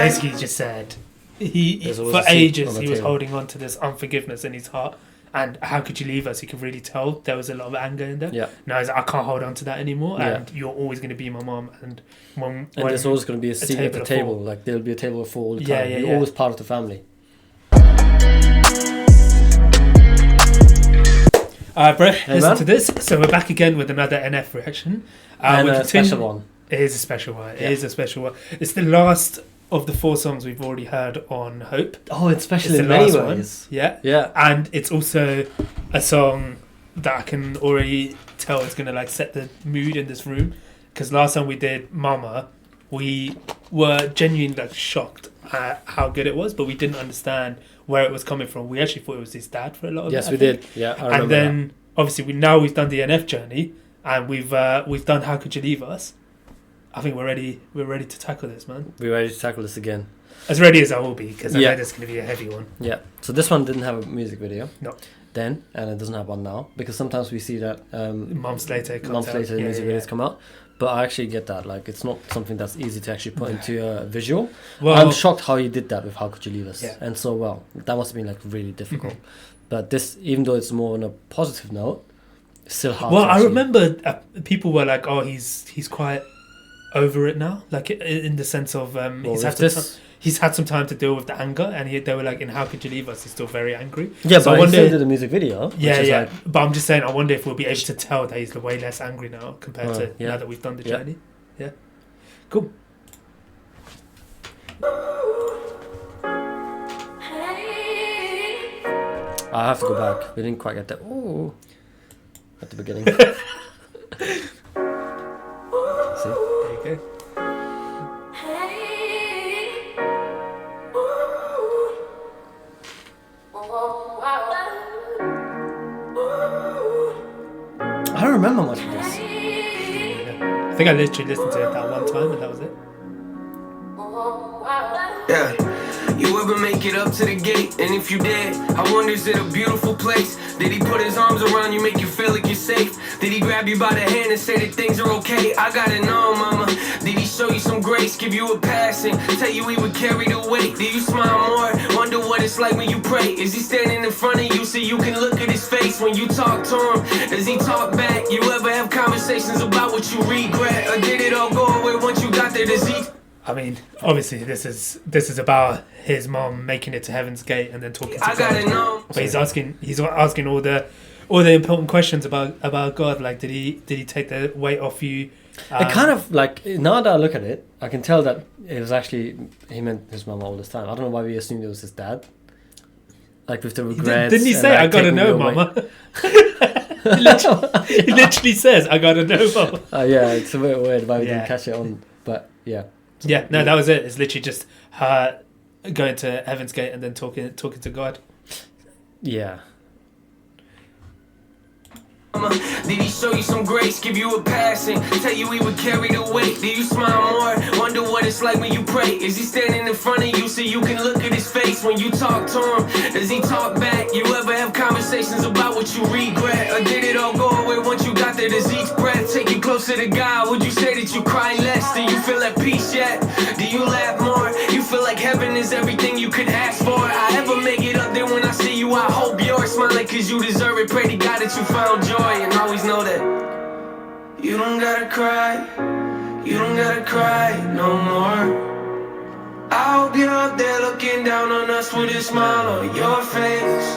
basically just said he for ages he was holding on to this unforgiveness in his heart. And how could you leave us? You could really tell there was a lot of anger in there. Yeah. Now he's like, I can't hold on to that anymore, and you're always going to be my mom. And when there's always going to be a seat at the table. Like there'll be a table of 4 all the time. You're always part of the family. Bro, listen to this. So we're back again with another NF reaction. And a special one. It is a special one. It is a special one. It's the last of the 4 songs we've already heard on Hope. Oh, it's special in many ways. Yeah. And it's also a song that I can already tell is going to like set the mood in this room. Because last time we did Mama, we were genuinely like shocked at how good it was, but we didn't understand where it was coming from. We actually thought it was his dad for a lot of it. Yes, we did. Yeah, I remember. And then obviously we've done the NF journey, and we've done How Could You Leave Us. I think we're ready to tackle this, man. We're ready to tackle this again. As ready as I will be, because I know this is going to be a heavy one. Yeah. So this one didn't have a music video. No. Then, and it doesn't have one now, because sometimes we see that months later music videos come out. But I actually get that. Like, it's not something that's easy to actually put into a visual. Well, I'm shocked how he did that with How Could You Leave Us, and so well. That must have been like really difficult. But this, even though it's more on a positive note, it's still hard. Well, I remember people were like, "Oh, he's quite over it now," like in the sense of he's had some time to deal with the anger, and they were like, "In How Could You Leave Us?" He's still very angry. Yeah, so but I wonder, he still did a music video. Yeah. But I'm just saying, I wonder if we'll be able to tell that he's way less angry now compared to now that we've done the journey. Yeah, cool. I have to go back. We didn't quite get that. Ooh, at the beginning. See? There you go. I don't remember much of this. I think I literally listened to it that one time and that was it. Yeah. You ever make it up to the gate? And if you did, I wonder, is it a beautiful place? Did he put his arms around you, make you feel like you're safe? Did he grab you by the hand and say that things are okay? I gotta know, mama. Did he show you some grace, give you a passing, tell you he would carry the weight? Do you smile more? Wonder what it's like when you pray? Is he standing in front of you so you can look at his face when you talk to him? Does he talk back? You ever have conversations about what you regret? Or did it all go away once you got there? Does he... I mean, obviously, this is about his mom making it to Heaven's Gate and then talking to God. Know. But he's asking all the important questions about God. Like, did he take the weight off you? It kind of like, now that I look at it, I can tell that it was actually he meant his mom all this time. I don't know why we assumed it was his dad. Like with the regrets. Didn't he say, "I gotta know, mama"? He literally says, "I gotta know, mama." Yeah, it's a bit weird why we didn't catch it on, but yeah. Yeah, no, that was it. It's literally just her going to Heaven's Gate and then talking to God. Yeah. Did he show you some grace, give you a passing, tell you he would carry the weight? Do you smile more? Wonder what it's like when you pray? Is he standing in front of you so you can look at his face when you talk to him? Does he talk back? You ever have conversations about what you regret? Or did it all go away once you got there? Does each breath take you closer to God? Would you say that you cry less? Do you feel at peace yet? Do you laugh more? You feel like heaven is everything you could ask for? I ever make it up there when I see you? I hope you're smiling cause you deserve it. Pray to God that you found joy. And always know that you don't gotta cry, you don't gotta cry no more. I hope you're up there looking down on us with a smile on your face.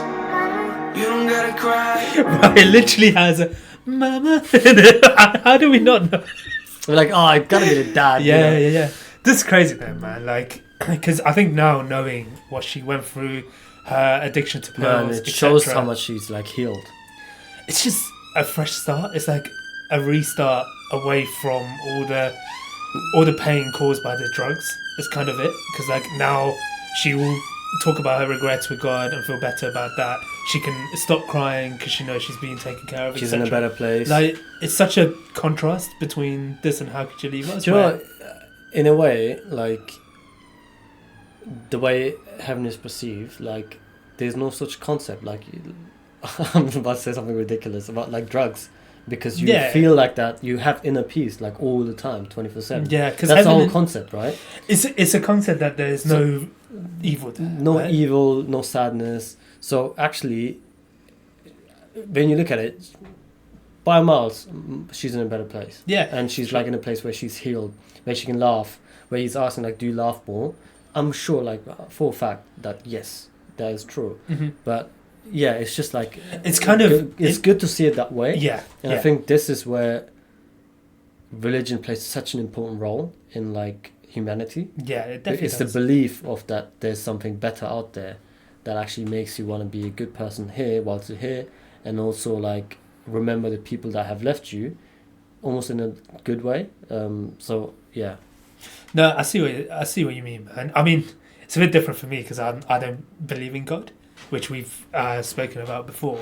You don't gotta cry. Right, it literally has a mama. How do we not know? We're like, oh, it gotta be the dad. Yeah. This is crazy though, man. Like, because I think now knowing what she went through, her addiction to pills, man, it shows how much she's like healed. It's just a fresh start. It's like a restart away from all the pain caused by the drugs. It's kind of it, because like now she will talk about her regrets with God and feel better about that. She can stop crying because she knows she's being taken care of. She's in a better place. Like, it's such a contrast between this and How Could You Leave Us? Do you know what? In a way, like the way heaven is perceived, like there's no such concept. Like I'm about to say something ridiculous about like drugs, because you feel like that you have inner peace like all the time, 24/7. Yeah, because that's the whole concept, right? It's a concept that there's no evil there, no right? evil, no sadness. So actually, when you look at it, by miles, she's in a better place. Yeah, and she's like in a place where she's healed, where she can laugh. Where he's asking like, "Do you laugh more?" I'm sure, like for a fact, that yes, that is true. Mm-hmm. But yeah, it's just like it's kind of it's good to see it that way. Yeah, and I think this is where religion plays such an important role in like humanity. Yeah, it definitely it's does. the belief of that there's something better out there that actually makes you want to be a good person here whilst you're here, and also like remember the people that have left you, almost in a good way. So yeah. No, I see what you mean, man. I mean, it's a bit different for me because I don't believe in God, which we've spoken about before.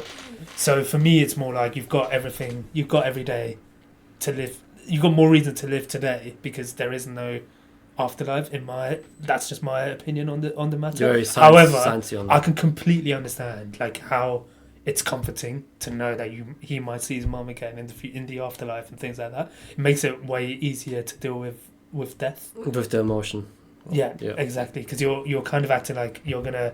So for me, it's more like you've got everything, you've got every day to live. You've got more reason to live today because there is no afterlife. That's just my opinion on the matter. However, I can completely understand like how it's comforting to know that he might see his mum again in the afterlife and things like that. It makes it way easier to deal with death, with the emotion. Yeah, exactly, because you're kind of acting like you're gonna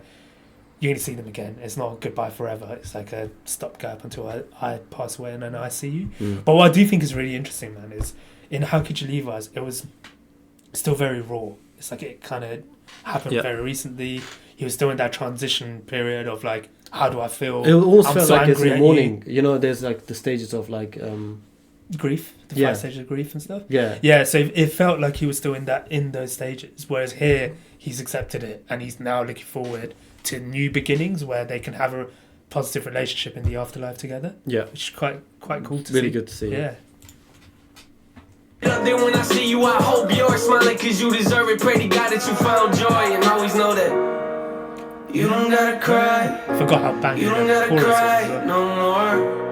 see them again. It's not goodbye forever. It's like a stopgap until I pass away and then I see you. But what I do think is really interesting, man, is in How Could You Leave Us, it was still very raw. It's like it kind of happened very recently. He was still in that transition period of like, how do I feel? It almost felt like it's in mourning. You know, there's like the stages of like grief, the 5 stages of grief and stuff. Yeah. So it felt like he was still in those stages, whereas here he's accepted it and he's now looking forward to new beginnings where they can have a positive relationship in the afterlife together. Yeah, which is quite cool to see. Really good to see. Yeah. Then when I see you, I hope you're smiling cause you deserve it. Pray to God that you found joy and always know that you don't gotta cry. I forgot how banging you don't gotta cry no more.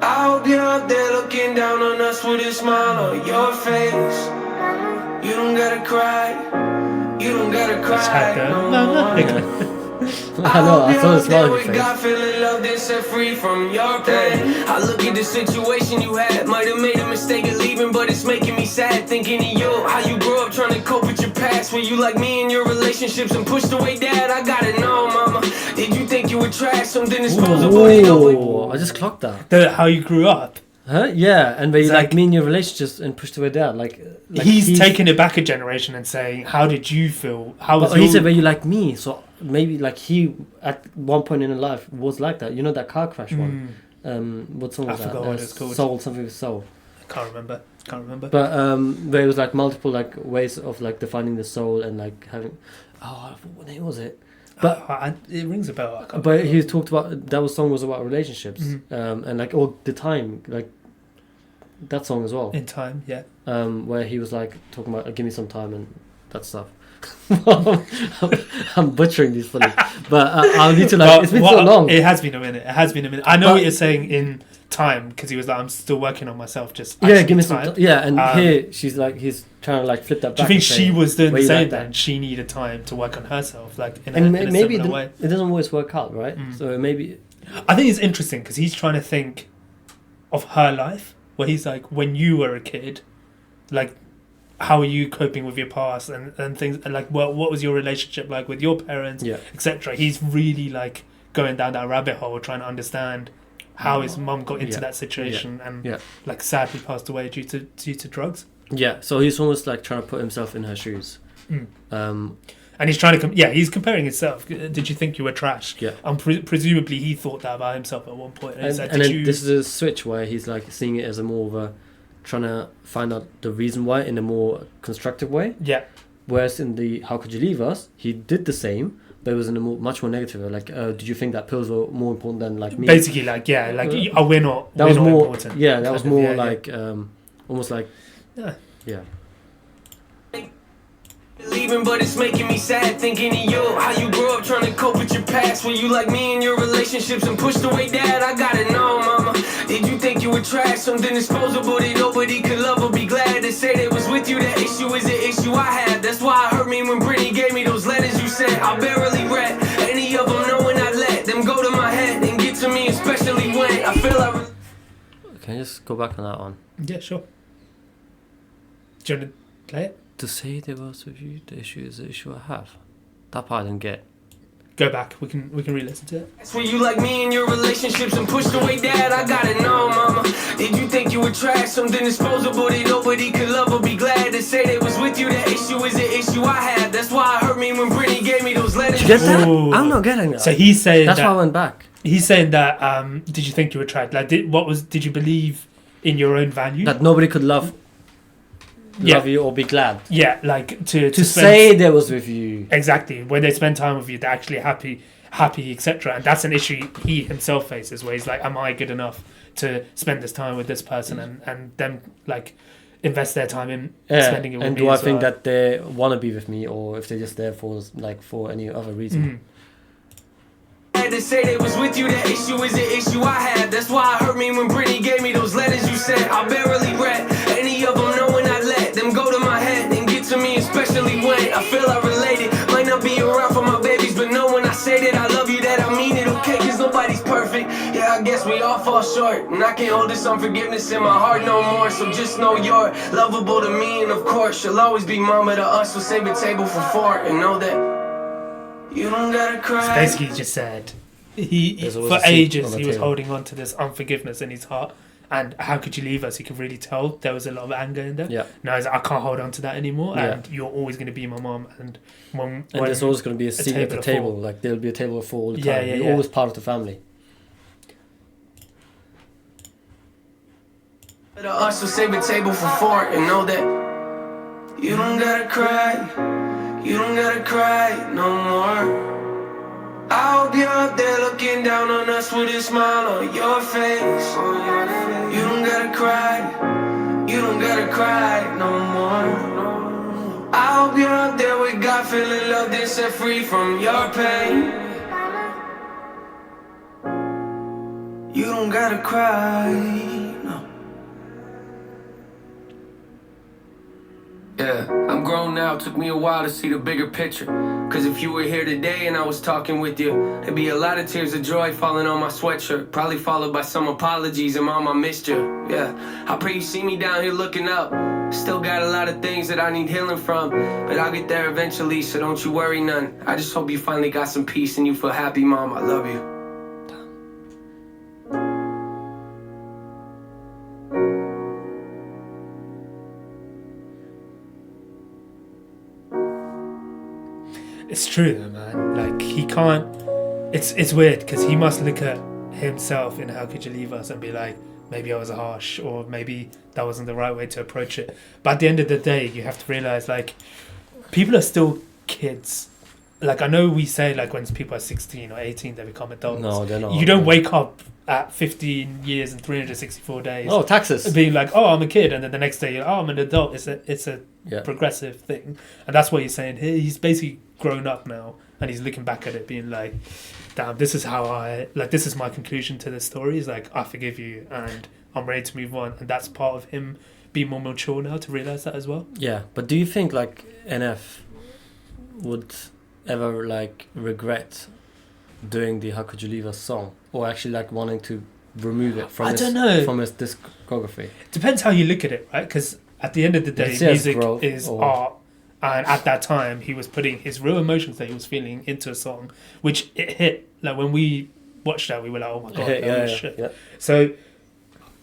I hope you're up there looking down on us with a smile on your face. You don't gotta cry. You don't gotta cry no more. I know, I saw the smile on your face. God feeling love then set free from your pain. I look at the situation you had. Might have made a mistake of leaving, but it's making me sad thinking of you. How you grew up trying to cope with your past. Were you like me in your relationships and pushed away dad? I gotta know, mama. Did you think you were trash? Something disposable? I just clocked that. How you grew up. Huh? Yeah, and where you like me in your relationships and pushed away dad. Like he's taking it back a generation and saying, how did you feel? He said, were you like me? So maybe like he at one point in his life was like that. You know that car crash one? What song was that? I forgot what it's called. Soul, something with soul. I can't remember. But there was like multiple like ways of like defining the soul and like having. What name was it? But it rings a bell. But he talked about song was about relationships, and like all the time, like that song as well. In Time, yeah. Where he was like talking about give me some time and that stuff. I'm butchering these fully, but I'll need to like. It's been so long. It has been a minute. I know what you're saying in Time because he was like, I'm still working on myself. Just give me some. And here she's like, he's trying to like flip that back. Do you think she was doing the same then? She needed time to work on herself, like in a similar way. It doesn't always work out, right? So maybe. I think it's interesting because he's trying to think of her life, where he's like, when you were a kid, like, how are you coping with your past and things, and like, what was your relationship like with your parents, etc. He's really like going down that rabbit hole trying to understand how his mum got into that situation and like sadly passed away due to drugs. Yeah, so he's almost like trying to put himself in her shoes. And he's trying to he's comparing himself. Did you think you were trash? Yeah. Presumably he thought that about himself at one point. And then this is a switch where he's like seeing it as a more of a trying to find out the reason why in a more constructive way. Yeah. Whereas in the How Could You Leave Us, he did the same, but it was in a much more negative way. Like, did you think that pills were more important than like me? Basically, like we're not. That was more important. Yeah, that was more like almost like yeah. Leaving, but it's making me sad thinking of you. How you grew up trying to cope with your past. Were you like me in your relationships and pushed away dad? I gotta know, mama. Did you think you were trash? Something disposable that nobody could love or be glad to say they was with you. That issue is an issue I had. That's why it hurt me when Brittany gave me those letters you sent. I barely read any of them, knowing I let them go to my head and get to me, especially when I feel like. Can you just go back on that one? Yeah, sure. Do you want to play it? To say there was with you, the issue is the issue I have. That part I didn't get. Go back. We can re-listen to it. That's when you like me in your relationships and pushed away dad. I gotta know, mama. Did you think you were trash? Something disposable that nobody could love or be glad to say they was with you. That issue is the issue I had. That's why it hurt me when Brittany gave me those letters. Did you get that? Ooh. I'm not getting that. So he's saying that's that, why I went back. He's saying that. Did you think you were trash? Like, did you believe in your own value? That nobody could love you or be glad. Yeah, like to say they was with you. Exactly. When they spend time with you, they're actually happy, etc. And that's an issue he himself faces, where he's like, am I good enough to spend this time with this person and them like invest their time in spending it with me? And do I think that they want to be with me, or if they're just there for any other reason? Mm-hmm. Had to say they was with you, that issue is the issue I had. That's why it hurt me when Brittany gave me those letters you sent. I barely read any of them, knowing I let them go to my head and get to me, especially when I feel I related. Might not be around for my babies, but know when I say that I love you, that I mean it, okay? Cause nobody's perfect. Yeah, I guess we all fall short, and I can't hold this unforgiveness in my heart no more. So just know you're lovable to me, and of course you'll always be mama to us. So save a table for four and know that you don't gotta cry. So basically, he just said he for ages he was holding on to this unforgiveness in his heart, and how could you leave us? You could really tell there was a lot of anger in there. Yeah. Now he's like, I can't hold on to that anymore, and you're always going to be my mom. And when there's always going to be a seat at the table. Like there'll be a table of four all the time. You're always part of the family. Us will save a table for four and know that you don't gotta cry. You don't gotta cry no more. I hope you're up there looking down on us with a smile on your face. You don't gotta cry. You don't gotta cry no more. I hope you're up there with God, feeling loved and set free from your pain. You don't gotta cry, no. Yeah, I'm grown now, took me a while to see the bigger picture. Cause if you were here today and I was talking with you, there'd be a lot of tears of joy falling on my sweatshirt, probably followed by some apologies and mom, I missed you. Yeah, I pray you see me down here looking up. Still got a lot of things that I need healing from, but I'll get there eventually, so don't you worry none. I just hope you finally got some peace and you feel happy, mom, I love you. It's true though, man. Like he can't. It's weird because he must look at himself in How Could You Leave Us and be like, maybe I was harsh, or maybe that wasn't the right way to approach it. But at the end of the day, you have to realize like people are still kids. Like I know we say like when people are 16 or 18 they become adults. No, they're not. You don't wake up at 15 years and 364 days. Oh, taxes. Being like, oh, I'm a kid, and then the next day you're, oh, I'm an adult. It's a progressive thing, and that's what he's saying here. He's basically grown up now, and he's looking back at it, being like, damn, this is this is my conclusion to this story. He's like, I forgive you, and I'm ready to move on, and that's part of him being more mature now to realize that as well. Yeah, but do you think like NF would ever like regret doing the How Could You Leave Us song, or actually like wanting to remove it from his discography? Depends how you look at it, right? Because at the end of the day, music is art, and at that time he was putting his real emotions that he was feeling into a song, which it hit. Like when we watched that, we were like, oh my god, that was shit. Yeah. So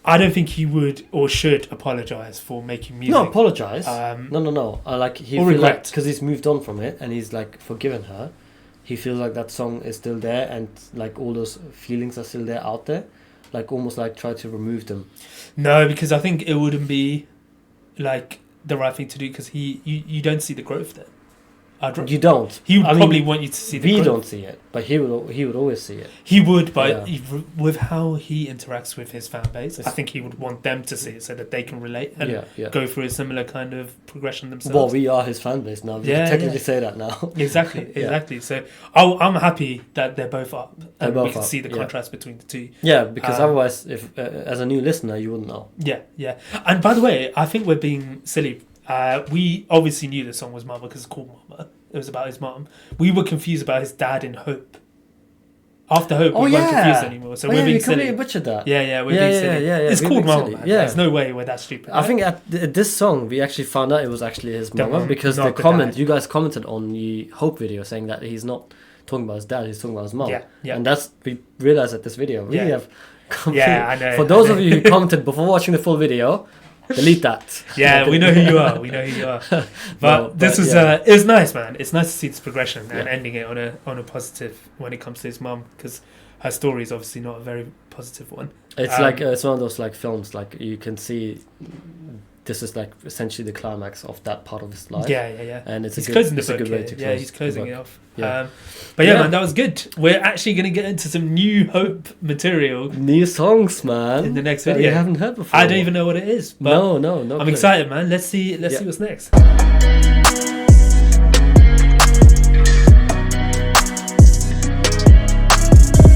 I don't think he would or should apologize for making music. No, apologize. No. He feels like because he's moved on from it and he's like forgiven her. He feels like that song is still there, and like all those feelings are still there out there, like almost like try to remove them. No, because I think it wouldn't be like the right thing to do, because you don't see the growth there. You don't. He would probably want you to see the growth. We don't see it, but he would always see it. He would, but with how he interacts with his fan base, I think he would want them to see it so that they can relate and go through a similar kind of progression themselves. Well, we are his fan base now. We can technically say that now. Exactly. So I'm happy that they're both up, and we can see the contrast between the two. Yeah, because otherwise, if as a new listener, you wouldn't know. Yeah. And by the way, I think we're being silly. We obviously knew the song was Mama because it's called Mama. It was about his mom. We were confused about his dad in Hope. after Hope, we weren't confused anymore. So we're being silly. Completely butchered that. Yeah, we're being silly. It's called Mama, man. Yeah. There's no way we're that stupid. I think at this song, we actually found out it was actually his mama because you guys commented on the Hope video saying that he's not talking about his dad, he's talking about his mom. Yeah. And we realized at this video, we have I know. For those of you who commented before watching the full video, delete that. Yeah, we know who you are. But this was it was nice, man. It's nice to see this progression and ending it on a positive when it comes to his mum, because her story is obviously not a very positive one. It's like it's one of those like films, like you can see this is like essentially the climax of that part of his life. Yeah. And he's closing the book. He's closing it off. Yeah. But man, that was good. We're actually going to get into some new Hope material. New songs, man. In the next video. You haven't heard before. I don't even know what it is. But no. I'm excited, man. Let's see what's next.